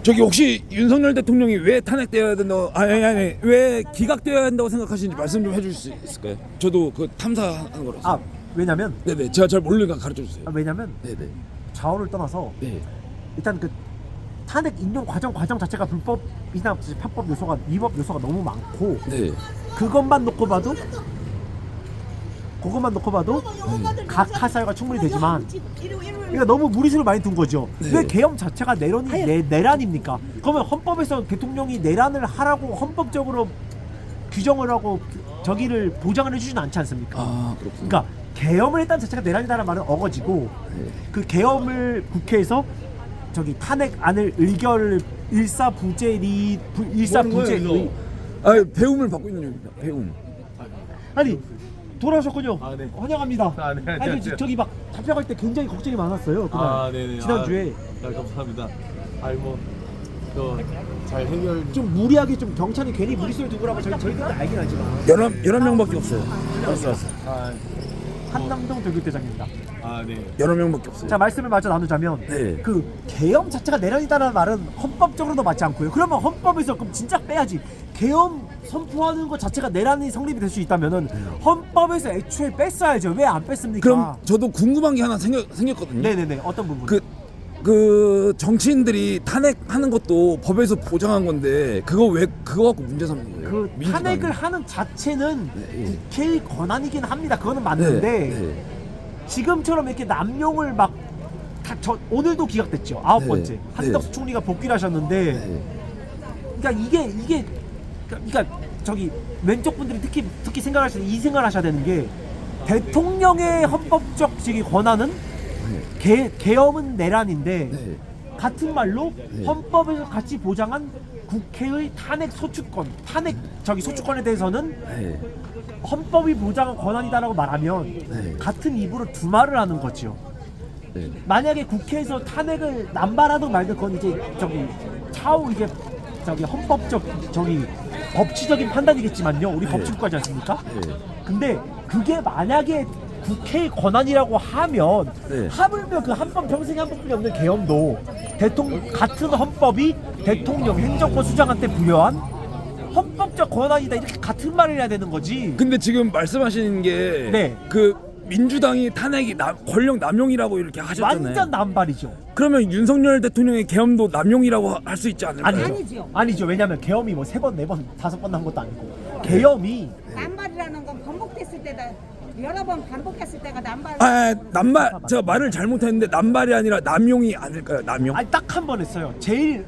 저기 혹시 윤석열 대통령이 왜 탄핵되어야 된다고 아니 왜 기각되어야 한다고 생각하시는지 말씀 좀 해줄 수 있을까요? 저도 그 탐사하는 거라서. 왜냐면 네네 제가 잘 모르니까 가르쳐 주세요. 왜냐면 네네. 좌우를 떠나서 네. 일단 그 탄핵 인용 과정 자체가 불법이나 편법 요소가 위법 요소가 너무 많고 네. 그것만 놓고 봐도 각 하사가 충분히 되지만 그러니까 너무 무리수를 많이 둔 거죠. 네. 왜 계엄 자체가 내란입니까? 그러면 헌법에서 대통령이 내란을 하라고 헌법적으로 규정을 하고 저기를 보장을 해주지는 않지 않습니까? 아 그렇군요. 그러니까 계엄을 했다는 자체가 내란이라는 말은 어거지고 네. 그 계엄을 국회에서 저기 탄핵안을 의결을 일사부재의 배움을 받고 있는 중입니다. 배움. 아니 돌아오셨군요. 네. 환영합니다. 네, 아니 안녕하세요. 저기 막 답변할 때 굉장히 걱정이 많았어요. 그날 네네. 지난주에 감사합니다. 잘 해결. 좀 무리하게 좀 경찰이 괜히 무리수를 두고 라고 저희들도 알긴 하지만 11명밖에 없어요. 알았어. 한남동 대교대장입니다. 네. 11명밖에 없어요. 자 말씀을 마저 나누자면 네. 그 계엄 자체가 내란이다라는 말은 헌법적으로도 맞지 않고요. 그러면 헌법에서 그럼 진짜 빼야지. 계엄 선포하는 것 자체가 내란이 성립이 될 수 있다면은 헌법에서 애초에 뺐어야죠. 왜 안 뺐습니까? 그럼 저도 궁금한 게 하나 생겼거든요. 네네네 어떤 부분? 그 정치인들이 탄핵하는 것도 법에서 보장한 건데 그거 갖고 문제 삼는 거예요? 그 민주당이. 탄핵을 하는 자체는 네. 국회의 권한이긴 합니다. 그거는 맞는데 네. 지금처럼 이렇게 남용을 막 오늘도 기각됐죠. 9번째 네. 한덕수 네. 총리가 복귀를 하셨는데 네. 그러니까 그러니까 저기 왼쪽 분들이 특히 생각하셔야 이 생각을 하셔야 되는 게 대통령의 헌법적 저기 권한은 계엄은 내란인데 네. 같은 말로 네. 헌법에서 같이 보장한 국회의 탄핵 소추권, 소추권에 대해서는 네. 헌법이 보장한 권한이다라고 말하면 네. 같은 입으로 두 말을 하는 거죠. 네. 만약에 국회에서 탄핵을 남발하든 말든 그건 이제 저기 차후 이제 저기 헌법적 저기 법치적인 판단이겠지만요. 우리 법치국가지 않습니까? 네. 근데 그게 만약에 국회의 권한이라고 하면 네. 하물며 그 한 번 평생에 한 번뿐이 없는 계엄도 같은 헌법이 대통령 행정권 수장한테 부여한 헌법적 권한이다 이렇게 같은 말을 해야 되는 거지. 근데 지금 말씀하시는 게 네. 그 민주당이 탄핵이 권력 남용이라고 이렇게 하셨잖아요. 완전 남발이죠. 그러면 윤석열 대통령의 계엄도 남용이라고 할 수 있지 않을까요? 아니죠. 왜냐면 계엄이 뭐 3번, 4번, 5번 한 것도 아니고 계엄이 남발이라는 건 반복됐을 때다 여러 번 반복했을 때가 남발. 남발 제가 말을 잘못했는데 남발이 아니라 남용이 아닐까요? 남용? 아니 딱 한 번 했어요. 제일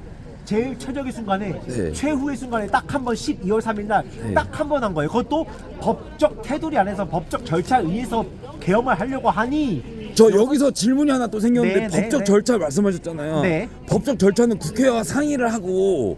최적의 순간에 네. 최후의 순간에 딱 한 번 12월 3일 날 네. 딱 한 번 한 거예요. 그것도 법적 테두리 안에서 법적 절차에 의해서 계엄을 하려고 하니 저 여기서 질문이 하나 또 생겼는데 네, 법적 네. 절차 말씀하셨잖아요. 네. 법적 절차는 국회와 상의를 하고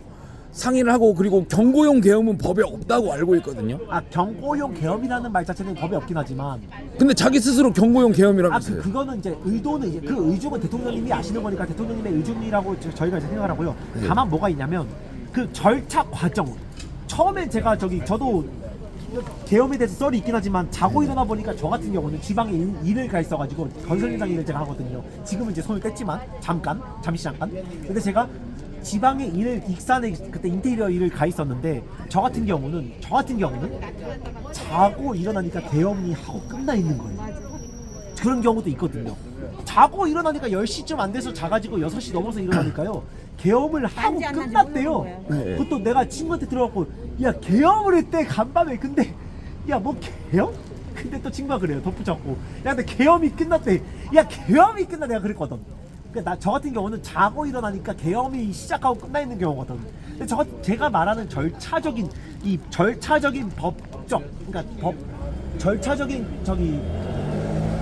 그리고 경고용 계엄은 법에 없다고 알고 있거든요. 경고용 계엄이라는 말 자체는 법에 없긴 하지만 근데 자기 스스로 경고용 계엄이라면서요. 그거는 이제 의도는 이제 그 의중은 대통령님이 아시는 거니까 대통령님의 의중이라고 저희가 이제 생각을 하고요. 네. 다만 뭐가 있냐면 그 절차 과정 처음에 제가 저도 계엄에 대해서 썰이 있긴 하지만 자고 일어나 보니까 저 같은 경우는 지방에 일을 가 있어가지고 건설 현장 일을 제가 하거든요. 지금은 이제 손을 뗐지만 잠시 잠깐. 근데 제가 지방에 일을 익산에 그때 인테리어 일을 가 있었는데 저 같은 경우는 자고 일어나니까 계엄이 하고 끝나 있는 거예요. 그런 경우도 있거든요. 자고 일어나니까 10시쯤 안 돼서 자가지고 6시 넘어서 일어나니까요. 계엄을 하고 한지 안 한지 끝났대요. 모르는 거예요. 네. 그것도 내가 친구한테 들어갖고 야 계엄을 했대 간밤에. 근데 야 뭐 계엄? 근데 또 친구가 그래요. 덧붙였고 야 근데 계엄이 끝났대. 야 계엄이 끝나. 내가 그랬거든. 그러니까 저 같은 경우는 자고 일어나니까 계엄이 시작하고 끝나 있는 경우거든. 근데 제가 말하는 절차적인 법적 그러니까 절차적인 저기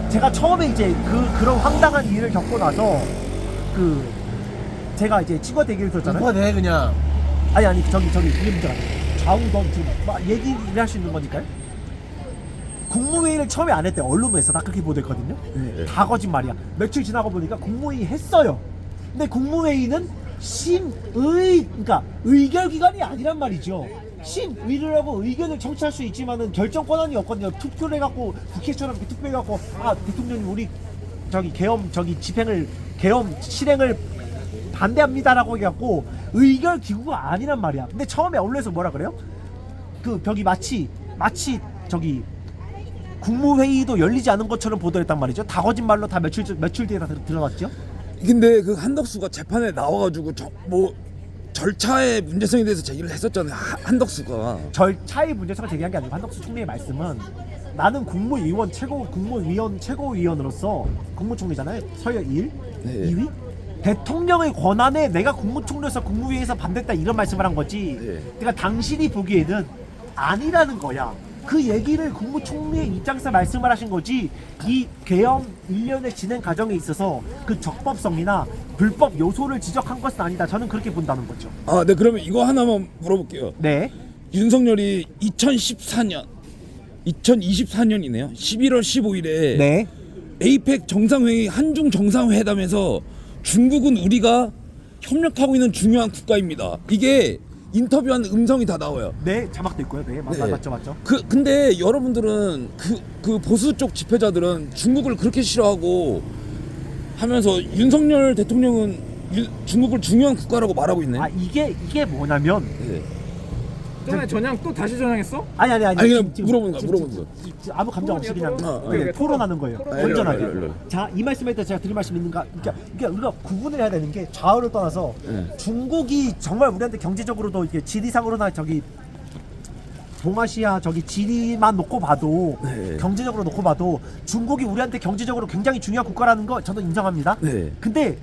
제가 처음에 이제 그런 황당한 일을 겪고 나서 제가 이제 친구한테 얘기를 들었잖아요. 누가 돼 그냥. 아니 저기 이게 문제가 아니에요. 좌우던 지금 막 얘기를 할 수 있는 거니까요. 국무회의를 처음에 안 했대. 언론에서 다 그렇게 보도했거든요. 네. 다 거짓말이야. 며칠 지나고 보니까 국무회의 했어요. 근데 국무회의는 그러니까 의결 기관이 아니란 말이죠. 심의를 하고 의견을 청취할 수 있지만은 결정 권한이 없거든요. 투표를 해갖고 국회처럼 투표해갖고 대통령님 우리 저기 계엄 실행을 반대합니다라고 해갖고 의결 기구가 아니란 말이야. 근데 처음에 언론에서 뭐라 그래요? 그 벽이 마치 저기 국무회의도 열리지 않은 것처럼 보도했단 말이죠. 다 거짓말로 다 며칠 뒤에 다 드러났죠. 근데 그 한덕수가 재판에 나와가지고 뭐 절차의 문제성에 대해서 제기를 했었잖아요. 한덕수가. 절차의 문제성을 제기한 게 아니고 한덕수 총리의 말씀은 나는 국무위원 최고위원으로서 국무총리잖아요. 서열 1, 네. 2위 대통령의 권한에 내가 국무총리로서 국무회의에서 반대했다 이런 말씀을 한 거지. 네. 그러니까 당신이 보기에는 아니라는 거야. 그 얘기를 국무총리의 입장에서 말씀을 하신 거지. 이 개헌 1년의 진행 과정에 있어서 그 적법성이나 불법 요소를 지적한 것은 아니다. 저는 그렇게 본다는 거죠. 아, 네, 그러면 이거 하나만 물어볼게요. 네. 윤석열이 2024년이네요. 11월 15일에 네. 에이펙 정상회의 한중 정상회담에서 중국은 우리가 협력하고 있는 중요한 국가입니다. 이게 인터뷰한 음성이 다 나와요. 네, 자막도 있고요. 네, 맞죠. 근데 여러분들은 그 보수 쪽 집회자들은 중국을 그렇게 싫어하고 하면서 윤석열 대통령은 중국을 중요한 국가라고 말하고 있네. 아 이게 뭐냐면 네. 전에 전향 또 다시 전향했어? 아니 그냥 물어보는 거야. 아무 감정 없이 그냥 그래, 토론하는 거예요. 일로 온전하게. 일로. 자, 이 말씀에 대해서 제가 드릴 말씀이 있는가? 그러니까 우리가 구분을 해야 되는 게 좌우를 떠나서 중국이 정말 우리한테 경제적으로도 이게 지리상으로나 저기 동아시아 저기 지리만 놓고 봐도 경제적으로 놓고 봐도 중국이 우리한테 경제적으로 굉장히 중요한 국가라는 거 저도 인정합니다. 네. 근데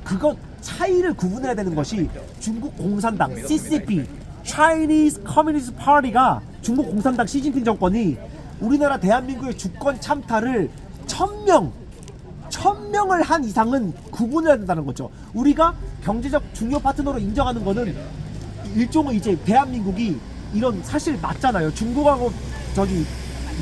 그거 차이를 구분해야 되는 것이 중국 공산당 CCP Chinese Communist Party가 중국 공산당 시진핑 정권이 우리나라 대한민국의 주권 참탈을 1000명을 한 이상은 구분해야 된다는 거죠. 우리가 경제적 중요 파트너로 인정하는 거는 일종의 이제 대한민국이 이런 사실 맞잖아요. 중국하고 저기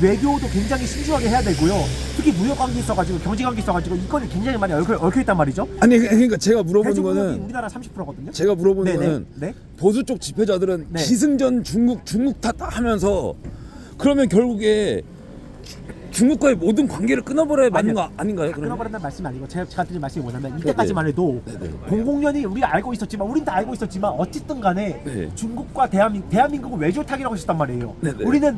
외교도 굉장히 신중하게 해야 되고요. 특히 무역 관계 있어가지고 경제 관계 있어가지고 이건이 굉장히 많이 얽혀 있단 말이죠. 아니 그러니까 제가 물어보는 대중무역이 거는 우리나라 30%거든요. 제가 물어보는 네네. 거는 네. 보수 쪽 집회자들은 네. 기승전 중국 탓하면서 그러면 결국에 중국과의 모든 관계를 끊어버려야 맞는 거 아닌가요? 그러면? 끊어버린다는 말씀이 아니고 제가 드린 말씀이 뭐냐면 이때까지만 해도 공공연히 우리가 알고 있었지만 우린 다 알고 있었지만 어쨌든 간에 네. 중국과 대한민국은 외교탁이라고 했었단 말이에요. 네네. 우리는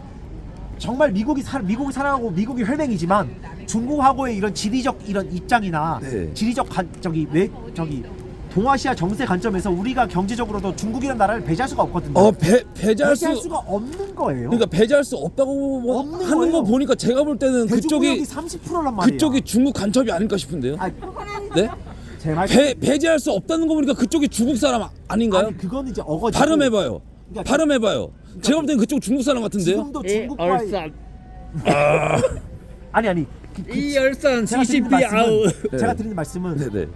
정말 미국이 사랑하고 미국이 혈맹이지만 중국하고의 이런 지리적 이런 입장이나 네. 지리적 저기 동아시아 정세 관점에서 우리가 경제적으로도 중국이라는 나라를 배제할 수가 없거든요. 배제할 수가 없는 거예요. 그러니까 배제할 수 없다고 없는 하는 거예요. 거 보니까 제가 볼 때는 대중무역이 그쪽이 30%란 말이에요. 그쪽이 중국 간첩이 아닐까 싶은데요. 아, 네? 제 말. 배제할 수 없다는 거 보니까 그쪽이 중국 사람 아닌가요? 아니 그건 이제 어거지. 발음해봐요. 그러니까 발음해봐요. 제가 볼 때는 그쪽 중국 사람 같은데요. 지금도 중국과의 얼산 아니 이 얼산 제가 드리는 70비 아우 네. 제가 드리는 말씀은 네네.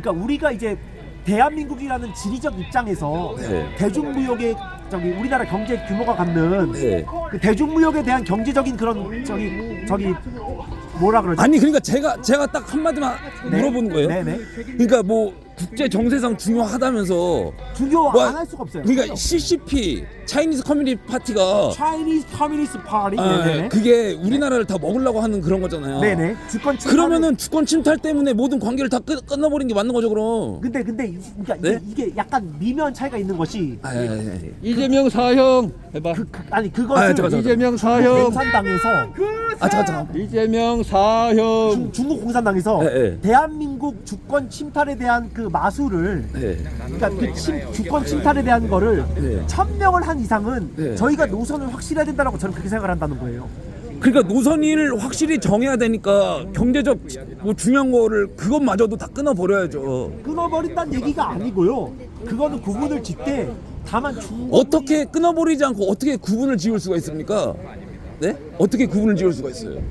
그러니까 우리가 이제 대한민국이라는 지리적 입장에서 네. 대중무역의 저기 우리나라 경제 규모가 갖는 네. 그 대중무역에 대한 경제적인 그런 저기 뭐라 그러죠? 아니 그러니까 제가 딱 한마디만 네. 물어보는 거예요. 네네. 그러니까 뭐 국제 정세상 중요하다면서 중요 뭐, 안 할 수가 없어요. 그러니까 CCP 차이니즈 커뮤니티 파티가 Chinese Communist Party. 네네. 그게 우리나라를 다 먹으려고 하는 그런 거잖아요. 네네. 주권 침탈. 그러면은 주권 침탈 때문에 모든 관계를 다 끊어버린 게 맞는 거죠, 그럼. 근데 그러니까 네? 이게 약간 미묘한 차이가 있는 것이 이재명 사형 해봐 아니 그것을 잠깐. 이재명 사형 공산당에서 잠깐. 이재명 사형 중국 공산당에서 네. 대한민국 주권 침탈에 대한 그 마술을 네. 그러니까 그 주권 침탈에 대한 거를 네. 1000명을 한 이상은 네. 저희가 노선을 확실해야 된다고 저는 그렇게 생각을 한다는 거예요. 그러니까 노선을 확실히 정해야 되니까 경제적 뭐 중요한 거를 그것마저도 다 끊어버려야죠. 끊어버린다는 얘기가 아니고요. 그거는 구분을 짓되 다만 중국 어떻게 끊어버리지 않고 어떻게 구분을 지을 수가 있습니까? 네? 어떻게 구분을 지을 수가 있어요?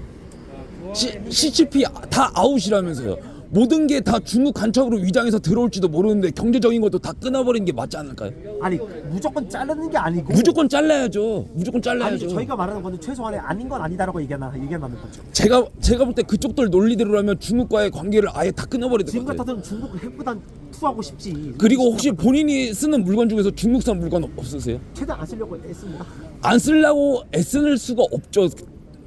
CCP 다 아웃이라면서요. 모든 게 다 중국 간첩으로 위장해서 들어올지도 모르는데 경제적인 것도 다 끊어버리는 게 맞지 않을까요? 아니 무조건 자르는 게 아니고 무조건 잘라야죠. 무조건 아니 잘라야죠. 저희가 말하는 거는 최소한의 아닌 건 아니다라고 얘기하는 거죠. 제가 볼 때 그쪽들 논리대로라면 중국과의 관계를 아예 다 끊어버려야 될 지금 것 같아요. 같아서는 중국 핵보단 투하고 싶지. 그리고 혹시 본인이 쓰는 물건 중에서 중국산 물건 없으세요? 최대한 안 쓰려고 했습니다. 안 쓰려고 애쓰는 수가 없죠.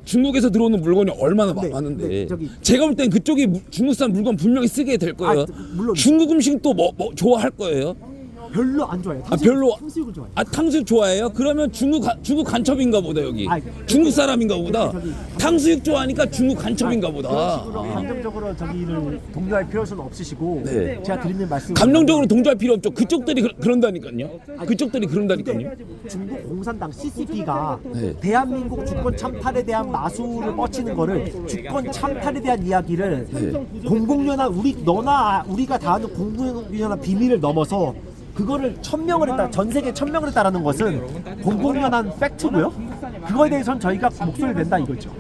중국에서 들어오는 물건이 얼마나 네, 많은데 네, 저기- 제가 볼 땐 그쪽이 중국산 물건 분명히 쓰게 될 거예요. 물론. 중국 음식도 뭐 좋아할 거예요. 별로 안 좋아해요. 별로- 탕수육을 좋아해요. 아 탕수육 좋아해요? 그러면 중국 간첩인가 보다 여기. 아이, 중국 사람인가 보다. 저기- 탕수육 좋아하니까 중국 간첩인가 그런 보다. 식으로 감정적으로 저기를 동요할 필요는 없으시고 네. 제가 드리는 말씀 감정적으로 동조할 필요 없죠. 그쪽들이 그런다니까요. 그쪽들이 그런다니까요. 중국 공산당 CCP가 네. 대한민국 주권 참탈에 대한 마술을 뻗치는 거를 주권 참탈에 대한 이야기를 공공연한 너나 우리가 다 아는 공공연한 비밀을 넘어서 그거를 1000명을 했다, 전 세계 1000명을 했다라는 것은 공공연한 팩트고요. 그거에 대해서는 저희가 목소리를 낸다 이거죠.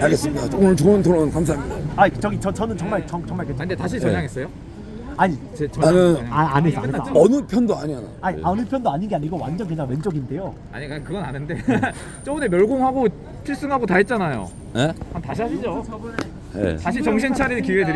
알겠습니다. 오늘 좋은 토론 감사합니다. 저는 정말 정말 괜찮아요. 근데 다시 전향했어요? 아니 나는 안 해서 어느 편도 아니야. 나. 아니 어느 편도 아닌 게 아니고 완전 그냥 왼쪽인데요. 아니 그건 아는데 저번에 멸공하고 필승하고 다 했잖아요. 예? 다시 하시죠. 예. 다시 정신 차릴 기회 드릴게요.